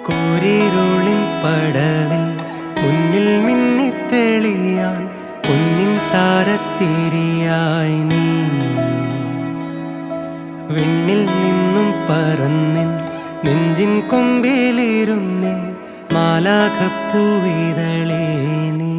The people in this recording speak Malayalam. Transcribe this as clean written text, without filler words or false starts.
കൂരിരുളിൻ പടവിൽ മുന്നിൽ മിന്നിത്തെളിയാൻ പൊന്നിൻ താരത്തിരിയായി നീ വിണ്ണിൽ നിന്നും പറന്നിൻ നെഞ്ചിൻ കൊമ്പിലിരുന്നേ മാലാഖപ്പൂവിതളേ നീ.